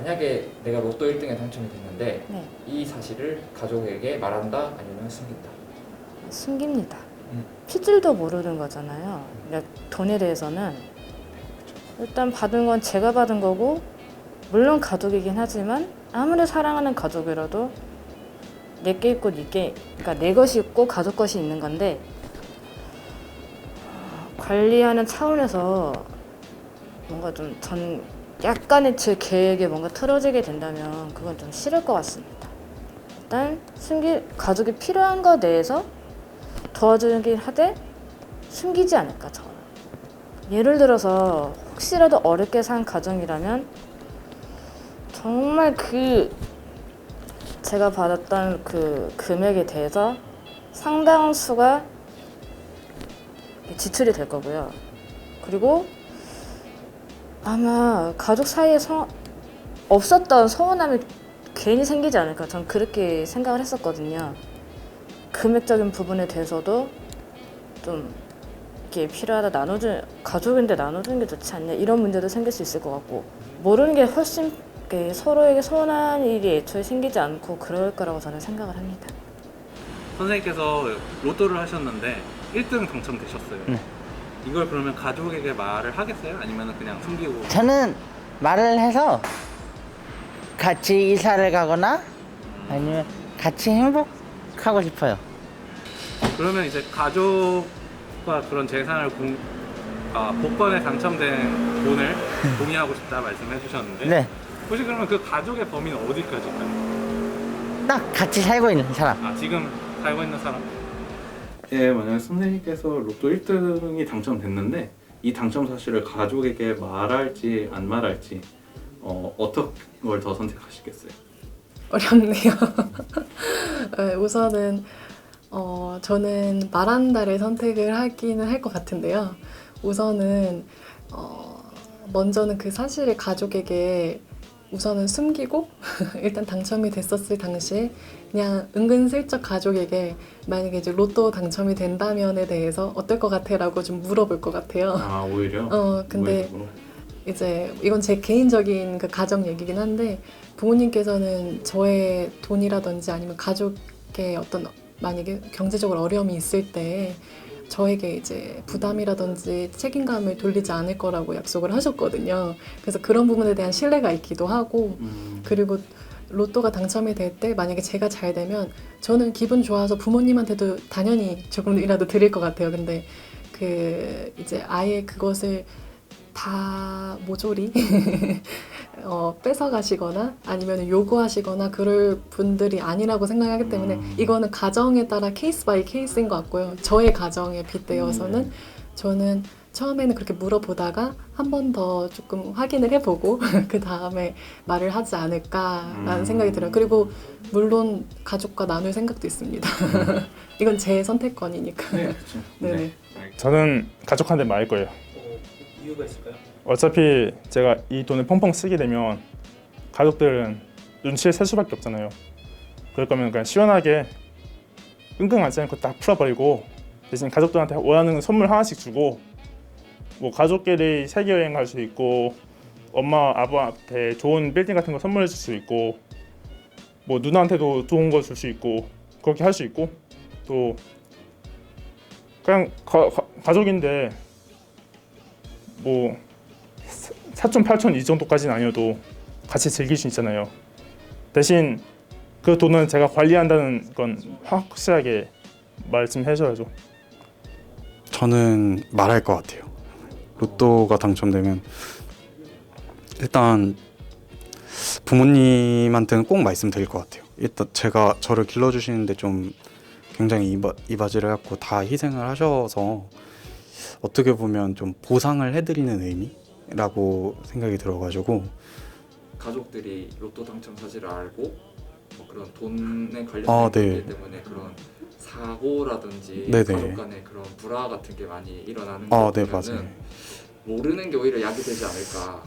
만약에 내가 로또 1등에 당첨이 됐는데 네. 이 사실을 가족에게 말한다 아니면 숨긴다. 숨깁니다. 음. 피줄도 모르는 거잖아요. 그러니까 돈에 대해서는 일단 받은 건 제가 받은 거고, 물론 가족이긴 하지만 아무리 사랑하는 가족이라도 내게 있고 니게, 그러니까 내 것이 있고 가족 것이 있는 건데, 관리하는 차원에서 뭔가 좀 약간의 제 계획에 뭔가 틀어지게 된다면 그건 좀 싫을 것 같습니다. 일단 가족이 필요한 것에 대해서 도와주긴 하되 숨기지 않을까, 저는. 예를 들어서 혹시라도 어렵게 산 가정이라면 정말 제가 받았던 그 금액에 대해서 상당수가 지출이 될 거고요. 그리고 아마 가족 사이에 없었던 서운함이 괜히 생기지 않을까, 전 그렇게 생각을 했었거든요. 금액적인 부분에 대해서도 좀 이렇게 필요하다, 가족인데 나눠주는 게 좋지 않냐, 이런 문제도 생길 수 있을 것 같고, 모르는 게 훨씬 서로에게 서운한 일이 애초에 생기지 않고 그럴 거라고 저는 생각을 합니다. 선생님께서 로또를 하셨는데 1등 당첨되셨어요. 네. 이걸 그러면 가족에게 말을 하겠어요? 아니면 그냥 숨기고? 저는 말을 해서 같이 이사를 가거나 아니면 같이 행복하고 싶어요. 그러면 이제 가족과 그런 재산을 복권에 당첨된 돈을 공유하고 싶다 말씀해 주셨는데 네. 혹시 그러면 그 가족의 범위는 어디까지일까요? 딱 같이 살고 있는 사람. 아, 지금 살고 있는 사람? 예, 만약에 선생님께서 로또 1등이 당첨됐는데 이 당첨 사실을 가족에게 말할지 안 말할지 어떤 걸 더 선택하시겠어요? 어렵네요. 네, 우선은 저는 말한다를 선택을 하기는 할 것 같은데요. 우선은 먼저는 그 사실을 가족에게 우선은 숨기고 일단 당첨이 됐었을 당시에 그냥 은근슬쩍 가족에게 만약에 이제 로또 당첨이 된다면에 대해서 어떨 것 같아? 라고 좀 물어볼 것 같아요. 아, 오히려? 근데 오히려? 이제 이건 제 개인적인 그 가정 얘기긴 한데, 부모님께서는 저의 돈이라든지 아니면 가족의 어떤 만약에 경제적으로 어려움이 있을 때 저에게 이제 부담이라든지 책임감을 돌리지 않을 거라고 약속을 하셨거든요. 그래서 그런 부분에 대한 신뢰가 있기도 하고, 그리고 로또가 당첨이 될 때 만약에 제가 잘 되면 저는 기분 좋아서 부모님한테도 당연히 조금이라도 드릴 것 같아요. 근데 이제 아예 그것을 다 모조리 뺏어가시거나 아니면 요구하시거나 그럴 분들이 아니라고 생각하기 때문에 이거는 가정에 따라 케이스 바이 케이스인 것 같고요. 저의 가정에 빗대어서는 저는 처음에는 그렇게 물어보다가 한 번 더 조금 확인을 해보고 그 다음에 말을 하지 않을까라는 생각이 들어요. 그리고 물론 가족과 나눌 생각도 있습니다. 이건 제 선택권이니까. 네, 그렇죠. 네네. 저는 가족한테 말할 거예요. 이유가 있을까요? 어차피 제가 이 돈을 펑펑 쓰게 되면 가족들은 눈치를 챌 수밖에 없잖아요. 그럴 거면 그냥 시원하게 끙끙 앓지 않고 딱 풀어버리고, 대신 가족들한테 원하는 선물 하나씩 주고, 뭐 가족끼리 세계 여행 갈 수 있고, 엄마 아빠한테 좋은 빌딩 같은 거 선물해 줄 수 있고, 뭐 누나한테도 좋은 거 줄 수 있고, 그렇게 할 수 있고, 또 그냥 가족인데 뭐 4촌 8촌 이 정도까지는 아니어도 같이 즐길 수 있잖아요. 대신 그 돈은 제가 관리한다는 건 확실하게 말씀해줘야죠. 저는 말할 것 같아요. 로또가 당첨되면 일단 부모님한테는 꼭 말씀드릴 것 같아요. 일단 제가 저를 길러주시는데 좀 굉장히 이바지를 갖고 다 희생을 하셔서 어떻게 보면 좀 보상을 해드리는 의미라고 생각이 들어가지고, 가족들이 로또 당첨 사실을 알고 뭐 그런 돈에 관련된 네. 문제 때문에 그런 사고라든지 네네. 가족 간의 그런 불화 같은 게 많이 일어나는 네, 거는 맞아요. 모르는 게 오히려 약이 되지 않을까.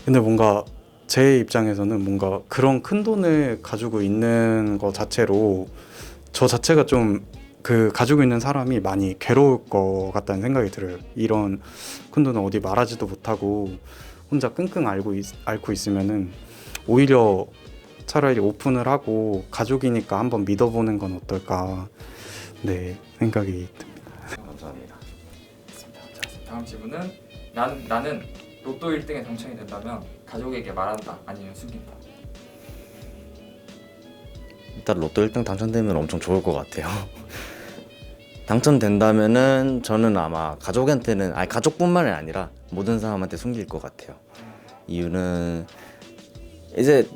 근데 뭔가 제 입장에서는 뭔가 그런 큰 돈을 가지고 있는 것 자체로 저 자체가 좀 그 가지고 있는 사람이 많이 괴로울 것 같다는 생각이 들어요. 이런 큰 돈은 어디 말하지도 못하고 혼자 끙끙 앓고 있으면은 오히려 차라리 오픈을 하고 가족이니까 한번 믿어보는 건 어떨까 네 생각이 듭니다. 감사합니다. 자, 다음 질문은 나는 로또 1등에 당첨이 된다면 가족에게 말한다 아니면 숨긴다. 일단 로또 1등 당첨되면 엄청 좋을 것 같아요. 당첨된다면은 저는 아마 가족한테는 아니 가족뿐만이 아니라 모든 사람한테 숨길 것 같아요. 이유는 이제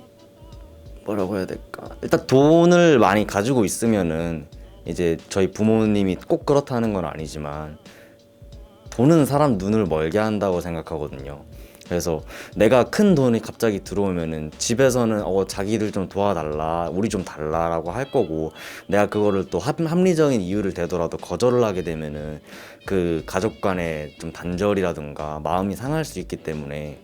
뭐라고 해야 될까? 일단 돈을 많이 가지고 있으면은 이제 저희 부모님이 꼭 그렇다는 건 아니지만 돈은 사람 눈을 멀게 한다고 생각하거든요. 그래서 내가 큰 돈이 갑자기 들어오면은 집에서는 자기들 좀 도와달라, 우리 좀 달라라고 할 거고, 내가 그거를 또 합리적인 이유를 대더라도 거절을 하게 되면은 그 가족 간의 좀 단절이라든가 마음이 상할 수 있기 때문에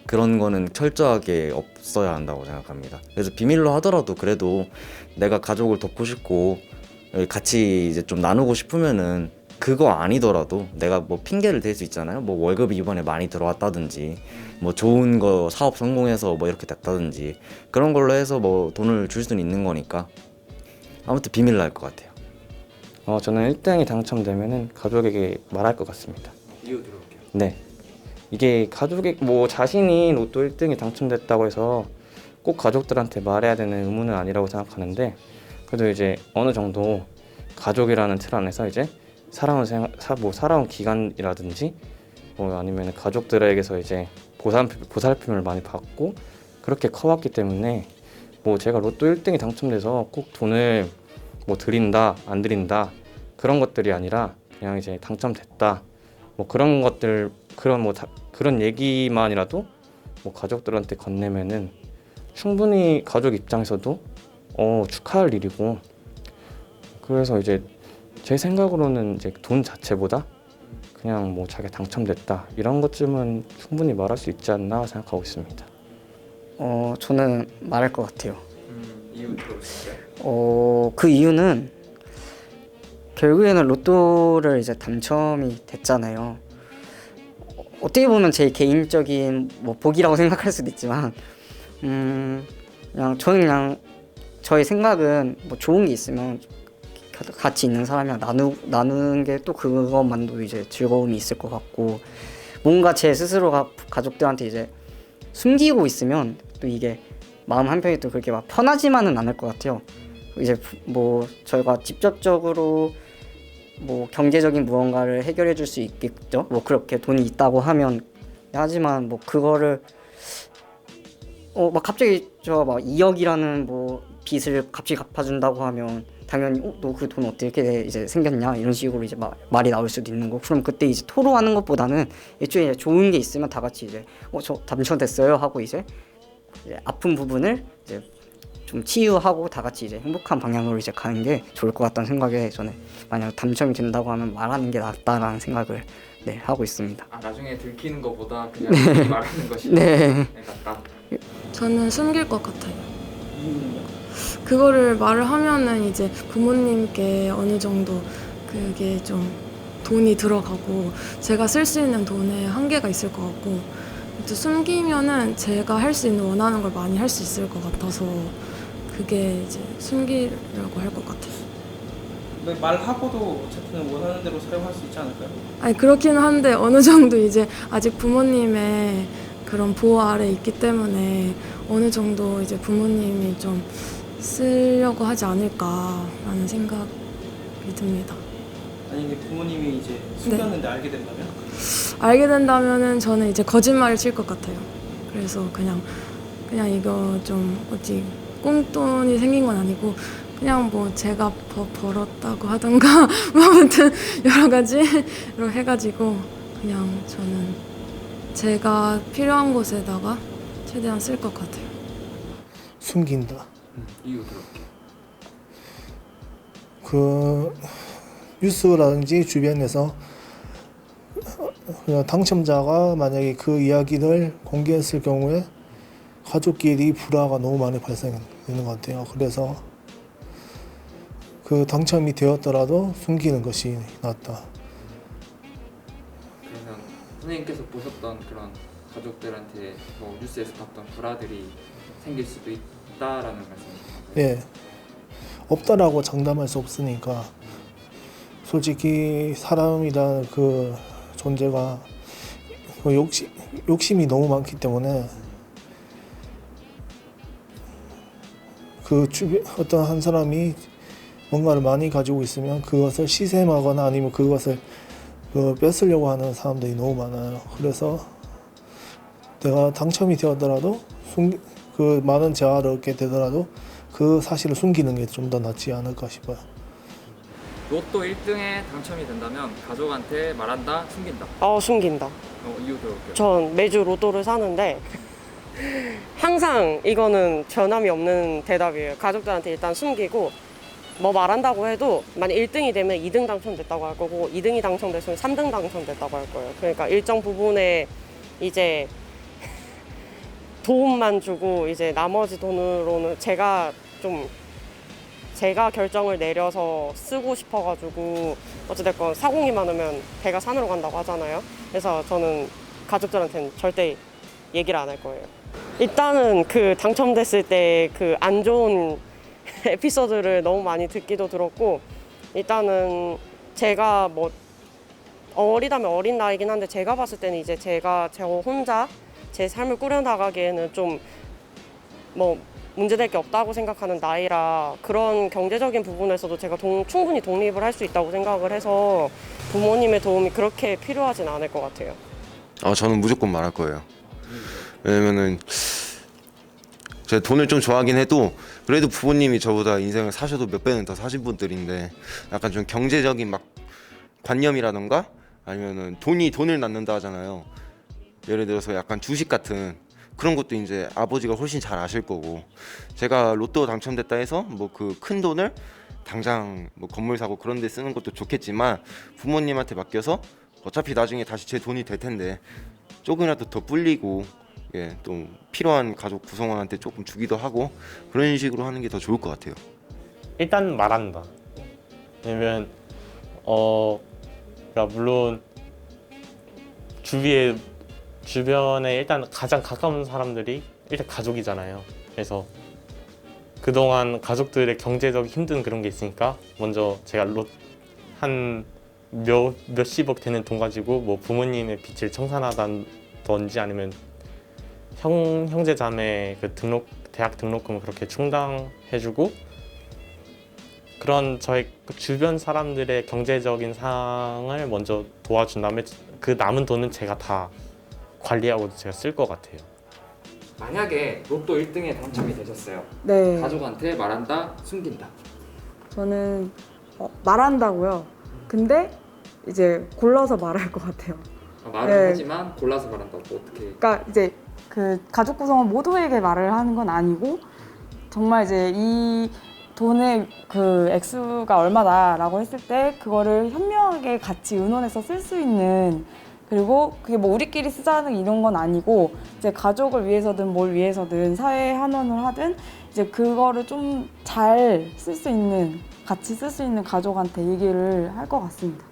그런 거는 철저하게 없어야 한다고 생각합니다. 그래서 비밀로 하더라도 그래도 내가 가족을 돕고 싶고 같이 이제 좀 나누고 싶으면은 그거 아니더라도 내가 뭐 핑계를 댈 수 있잖아요. 뭐 월급이 이번에 많이 들어왔다든지 뭐 좋은 거 사업 성공해서 뭐 이렇게 됐다든지 그런 걸로 해서 뭐 돈을 줄 수는 있는 거니까 아무튼 비밀로 할 것 같아요. 저는 1등이 당첨되면은 가족에게 말할 것 같습니다. 이유 들어볼게요. 네. 이게 가족이 뭐 자신이 로또 1등이 당첨됐다고 해서 꼭 가족들한테 말해야 되는 의무는 아니라고 생각하는데, 그래도 이제 어느 정도 가족이라는 틀 안에서 이제 살아온 기간이라든지 뭐 아니면 가족들에게서 이제 보살핌을 많이 받고 그렇게 커왔기 때문에 뭐 제가 로또 1등이 당첨돼서 꼭 돈을 뭐 드린다 안 드린다 그런 것들이 아니라 그냥 이제 당첨됐다 뭐 그런 것들 그런 얘기만이라도 뭐 가족들한테 건네면은 충분히 가족 입장에서도 축하할 일이고, 그래서 이제 제 생각으로는 이제 돈 자체보다 그냥 뭐 자기가 당첨됐다 이런 것쯤은 충분히 말할 수 있지 않나 생각하고 있습니다. 저는 말할 것 같아요. 이유 들어볼게요. 그 이유는 결국에는 로또를 이제 당첨이 됐잖아요. 어떻게 보면 제 개인적인 뭐 복이라고 생각할 수도 있지만, 저는 저의 생각은 뭐 좋은 게 있으면 같이 있는 사람이랑 나누는 게 또 그것만도 이제 즐거움이 있을 것 같고, 뭔가 제 스스로가 가족들한테 이제 숨기고 있으면 또 이게 마음 한편이 또 그렇게 막 편하지만은 않을 것 같아요. 이제 뭐 저희가 직접적으로 뭐 경제적인 무언가를 해결해 줄 수 있겠죠. 뭐 그렇게 돈이 있다고 하면. 하지만 뭐 그거를 막 갑자기 저 막 2억이라는 뭐 빚을 갑자기 갚아준다고 하면 당연히 너 그 돈 어떻게 이제 생겼냐 이런 식으로 이제 말이 나올 수도 있는 거. 그럼 그때 이제 토로하는 것보다는 애초에 좋은 게 있으면 다 같이 이제 저 당첨됐어요 하고 이제 아픈 부분을 이제 좀 치유하고 다 같이 이제 행복한 방향으로 이제 가는 게 좋을 것 같다는 생각에 저는 만약 당첨이 된다고 하면 말하는 게 낫다라는 생각을 하고 있습니다. 나중에 들키는 것보다 그냥 미리 말하는 것이 낫다. 저는 숨길 것 같아요. 그거를 말을 하면은 이제 부모님께 어느 정도 그게 좀 돈이 들어가고 제가 쓸 수 있는 돈에 한계가 있을 것 같고, 또 숨기면은 제가 할 수 있는 원하는 걸 많이 할 수 있을 것 같아서 그게 이제 숨기려고 할 것 같아요. 근데 말하고도 어쨌든 원하는 대로 사용할 수 있지 않을까요? 아니 그렇기는 한데 어느 정도 이제 아직 부모님의 그런 보호 아래 있기 때문에 어느 정도 이제 부모님이 좀 쓰려고 하지 않을까라는 생각이 듭니다. 만약에 부모님이 이제 숨겼는데 알게 된다면? 알게 된다면은 저는 이제 거짓말을 칠 것 같아요. 그래서 그냥 이거 좀 어찌 꽁돈이 생긴 건 아니고 그냥 뭐 제가 벌었다고 하던가 뭐 아무튼 여러 가지로 해가지고 그냥 저는 제가 필요한 곳에다가 최대한 쓸 것 같아요. 숨긴다. 이유 들어볼게요. 그 뉴스라든지 주변에서 그냥 당첨자가 만약에 그 이야기를 공개했을 경우에 가족끼리 불화가 너무 많이 발생되는 것 같아요. 그래서 그 당첨이 되었더라도 숨기는 것이 낫다. 그러면 선생님께서 보셨던 그런 가족들한테 뭐 뉴스에서 봤던 불화들이 생길 수도 있다라는 말씀이신가요? 예, 없다라고 장담할 수 없으니까 솔직히 사람이라는 그 존재가 그 욕심이 너무 많기 때문에 그 주변 어떤 한 사람이 뭔가를 많이 가지고 있으면 그것을 시샘하거나 아니면 그것을 뺏으려고 하는 사람들이 너무 많아요. 그래서 내가 당첨이 되었더라도 그 많은 재화를 얻게 되더라도 그 사실을 숨기는 게 좀 더 낫지 않을까 싶어요. 로또 1등에 당첨이 된다면 가족한테 말한다, 숨긴다. 숨긴다. 이유 들어볼게요. 전 매주 로또를 사는데 항상 이거는 변함이 없는 대답이에요. 가족들한테 일단 숨기고 뭐 말한다고 해도 만약 1등이 되면 2등 당첨됐다고 할 거고 2등이 당첨됐으면 3등 당첨됐다고 할 거예요. 그러니까 일정 부분에 이제 도움만 주고 이제 나머지 돈으로는 제가 결정을 내려서 쓰고 싶어가지고 어찌됐건 사공이 많으면 배가 산으로 간다고 하잖아요. 그래서 저는 가족들한테는 절대 얘기를 안 할 거예요. 일단은 그 당첨됐을 때 그 안 좋은 에피소드를 너무 많이 듣기도 들었고, 일단은 제가 뭐 어리다면 어린 나이긴 한데 제가 봤을 때는 이제 저 혼자 제 삶을 꾸려나가기에는 좀 뭐 문제될 게 없다고 생각하는 나이라 그런 경제적인 부분에서도 제가 충분히 독립을 할 수 있다고 생각을 해서 부모님의 도움이 그렇게 필요하진 않을 것 같아요. 저는 무조건 말할 거예요. 왜냐면은 제가 돈을 좀 좋아하긴 해도 그래도 부모님이 저보다 인생을 사셔도 몇 배는 더 사신 분들인데 약간 좀 경제적인 막 관념이라던가 아니면은 돈을 낳는다 하잖아요. 예를 들어서 약간 주식 같은 그런 것도 이제 아버지가 훨씬 잘 아실 거고, 제가 로또 당첨됐다 해서 뭐 그 큰 돈을 당장 뭐 건물 사고 그런 데 쓰는 것도 좋겠지만 부모님한테 맡겨서 어차피 나중에 다시 제 돈이 될 텐데 조금이라도 더 불리고 또 필요한 가족 구성원한테 조금 주기도 하고 그런 식으로 하는 게 더 좋을 것 같아요. 일단 말한다. 왜냐면 그러니까 물론 주변에 일단 가장 가까운 사람들이 일단 가족이잖아요. 그래서 그동안 가족들의 경제적 힘든 그런 게 있으니까 먼저 제가 한 몇십억 되는 돈 가지고 뭐 부모님의 빚을 청산하다든지 아니면 형제 자매 그 대학 등록금 그렇게 충당해주고 그런 저희 주변 사람들의 경제적인 상황을 먼저 도와준 다음에 그 남은 돈은 제가 다 관리하고 제가 쓸 것 같아요. 만약에 로또 1등에 당첨이 되셨어요. 네. 가족한테 말한다, 숨긴다. 저는 말한다고요. 근데 이제 골라서 말할 것 같아요. 말은 네. 하지만 골라서 말한다. 뭐 어떻게? 그러니까 이제 그 가족 구성원 모두에게 말을 하는 건 아니고 정말 이제 이 돈의 그 액수가 얼마다라고 했을 때 그거를 현명하게 같이 의논해서 쓸 수 있는, 그리고 그게 뭐 우리끼리 쓰자는 이런 건 아니고 이제 가족을 위해서든 뭘 위해서든 사회 환원을 하든 이제 그거를 좀 잘 쓸 수 있는, 같이 쓸 수 있는 가족한테 얘기를 할 것 같습니다.